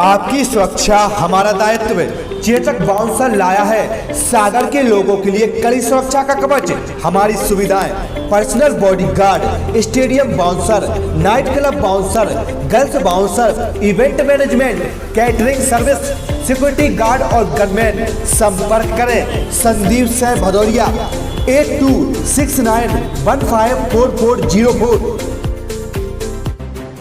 आपकी सुरक्षा हमारा दायित्व है। चेतक बाउंसर लाया है सागर के लोगों के लिए कड़ी सुरक्षा का कवच। हमारी सुविधाएं: personal bodyguard, stadium bouncer, night club bouncer, girls bouncer, event management, catering service, security guard और गनमैन। संपर्क करें संदीप सिंह भदौरिया 8269154404।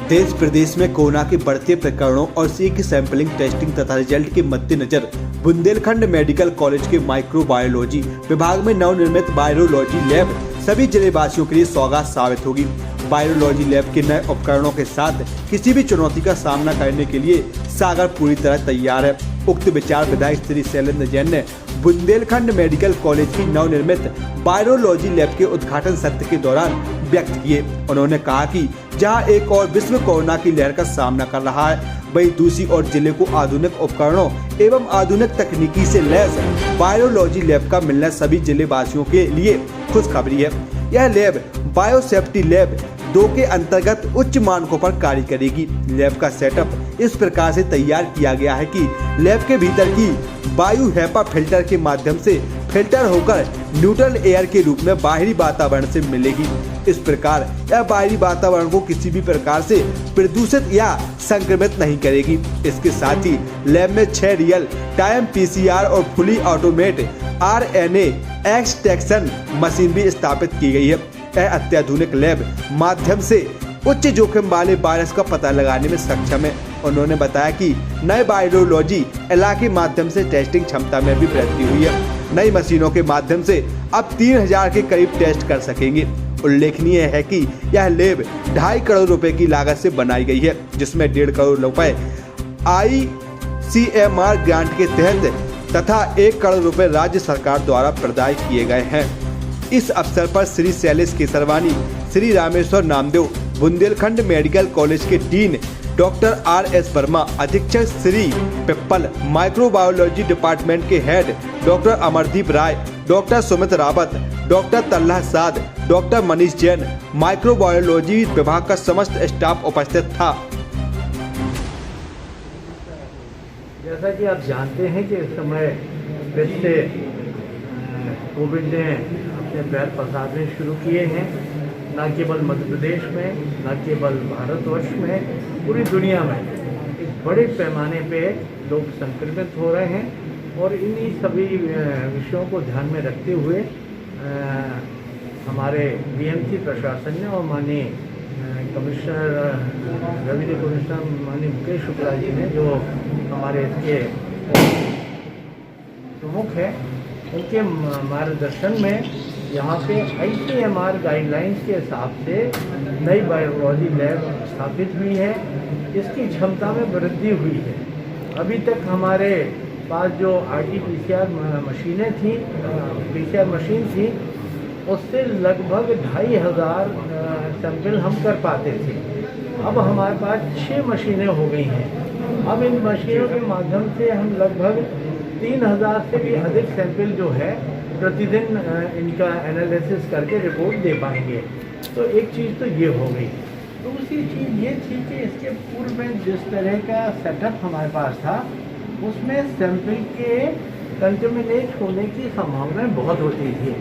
देश प्रदेश में कोरोना के बढ़ते प्रकरणों और सी की सैंपलिंग, टेस्टिंग तथा रिजल्ट के मद्देनजर बुंदेलखंड मेडिकल कॉलेज के माइक्रोबायोलॉजी विभाग में नवनिर्मित वायरोलॉजी लैब सभी जिलेवासियों के लिए सौगात साबित होगी। वायरोलॉजी लैब के नए उपकरणों के साथ किसी भी चुनौती का सामना करने के लिए सागर पूरी तरह तैयार है। उक्त विचार विधायक श्री शैलेंद्र जैन ने बुंदेलखंड मेडिकल कॉलेज की नवनिर्मित वायरोलॉजी लैब के उद्घाटन सत्र के दौरान व्यक्त किए। उन्होंने कहा कि जहां एक और विश्व कोरोना की लहर का सामना कर रहा है, वहीं दूसरी ओर जिले को आधुनिक उपकरणों एवं आधुनिक तकनीकी से लैस वायरोलॉजी लैब का मिलना सभी जिले वासियों के लिए खुशखबरी है। यह लैब बायोसेफ्टी लैब 2 के अंतर्गत उच्च मानकों पर कार्य करेगी। लैब का सेटअप इस प्रकार से तैयार किया गया है कि लैब के भीतर की वायु हैपा फिल्टर के माध्यम से फिल्टर होकर न्यूट्रल एयर के रूप में बाहरी वातावरण से मिलेगी। इस प्रकार यह बाहरी वातावरण को किसी भी प्रकार से प्रदूषित या संक्रमित नहीं करेगी। इसके साथ ही लैब में 6 रियल टाइम PCR और fully automate RNA extraction machine भी स्थापित की गई है। यह अत्याधुनिक लैब माध्यम से उच्च जोखिम वाले वायरस का पता लगाने में सक्षम है। उन्होंने बताया कि नए वायरोलॉजी इलाके के माध्यम से टेस्टिंग क्षमता में भी वृद्धि हुई है। नई मशीनों के माध्यम से अब 3000 के करीब टेस्ट कर सकेंगे। उल्लेखनीय है कि यह लैब 2.5 करोड़ रुपए की लागत से बनाई गई है, जिसमें 1.5 करोड़ रुपए ICMR ग्रांट के तहत तथा 1 करोड़ रुपए राज्य सरकार द्वारा प्रदान किए गए हैं। इस अवसर पर श्री शैलेश केसरवानी, श्री रामेश्वर नामदेव, बुंदेलखंड मेडिकल कॉलेज के डीन डॉक्टर RS वर्मा, अधीक्षक श्री पिप्पल, माइक्रोबायोलॉजी डिपार्टमेंट के हेड डॉक्टर अमरदीप राय, डॉक्टर सुमित रावत, डॉक्टर तल्ला साद, डॉक्टर मनीष जैन, माइक्रोबायोलॉजी विभाग का समस्त स्टाफ उपस्थित था। जैसा कि आप जानते हैं कि इस समय फिर से कोविड ने अपने पैर पसारने शुरू किए हैं, न केवल मध्य प्रदेश में, न केवल भारतवर्ष में, पूरी दुनिया में एक बड़े पैमाने पे लोग संक्रमित हो रहे हैं। और इन्हीं सभी विषयों को ध्यान में रखते हुए हमारे BMC प्रशासन ने और माननीय कमिश्नर रेवेन्यू कमिश्नर माननीय मुकेश शुक्ला जी ने, जो हमारे इसके प्रमुख हैं, उनके मार्गदर्शन में यहाँ पे ICMR गाइडलाइंस के हिसाब से नई वायरोलॉजी लैब स्थापित हुई है। इसकी क्षमता में वृद्धि हुई है। अभी तक हमारे पास जो RT-PCR मशीनें थी, PCR मशीन थी, उससे लगभग 2500 सैंपल हम कर पाते थे। अब हमारे पास 6 मशीनें हो गई हैं। अब इन मशीनों के माध्यम से हम लगभग 3000 से भी अधिक सैंपल जो है प्रतिदिन इनका एनालिसिस करके रिपोर्ट दे पाएंगे। तो एक चीज़ तो ये हो गई। दूसरी चीज़ ये थी कि इसके पूर्व में जिस तरह का सेटअप हमारे पास था, उसमें सैंपल के कंटेमिनेट होने की संभावनाएं बहुत होती थी।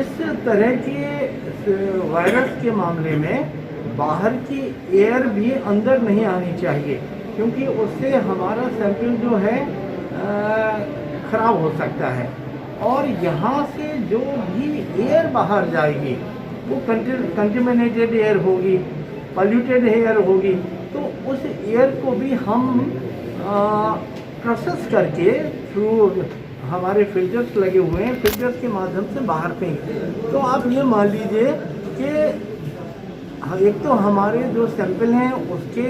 इस तरह के वायरस के मामले में बाहर की एयर भी अंदर नहीं आनी चाहिए, क्योंकि उससे हमारा सैंपल जो है ख़राब हो सकता है। और यहाँ से जो भी एयर बाहर जाएगी वो कंटेमिनेटेड एयर होगी, पॉल्यूटेड एयर होगी। तो उस एयर को भी हम प्रोसेस करके थ्रू हमारे फिल्टर्स लगे हुए हैं, फिल्टर्स के माध्यम से बाहर फेंक। तो आप ये मान लीजिए कि एक तो हमारे जो सैंपल हैं उसके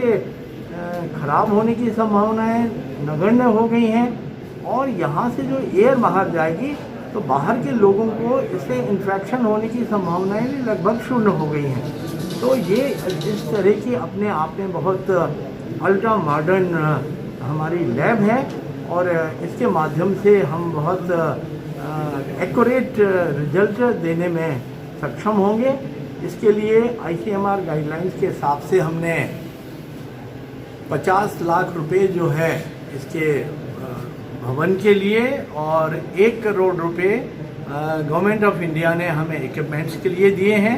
ख़राब होने की संभावनाएं नगण्य हो गई हैं। और यहाँ से जो एयर बाहर जाएगी तो बाहर के लोगों को इससे इन्फेक्शन होने की संभावनाएं भी लगभग शून्य हो गई हैं। तो ये इस तरह की अपने आप में बहुत अल्ट्रा मॉडर्न हमारी लैब है और इसके माध्यम से हम बहुत एक्यूरेट रिजल्ट देने में सक्षम होंगे। इसके लिए ICMR गाइडलाइंस के हिसाब से हमने 50 लाख रुपए जो है इसके भवन के लिए और 1 करोड़ रुपए गवर्नमेंट ऑफ इंडिया ने हमें इक्विपमेंट्स के लिए दिए हैं।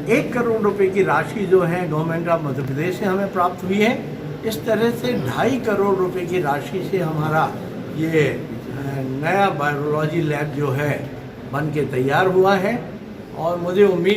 1 करोड़ रुपए की राशि जो है गवर्नमेंट ऑफ मध्य प्रदेश से हमें प्राप्त हुई है। इस तरह से 2.5 करोड़ रुपए की राशि से हमारा ये नया वायरोलॉजी लैब जो है बन के तैयार हुआ है और मुझे उम्मीद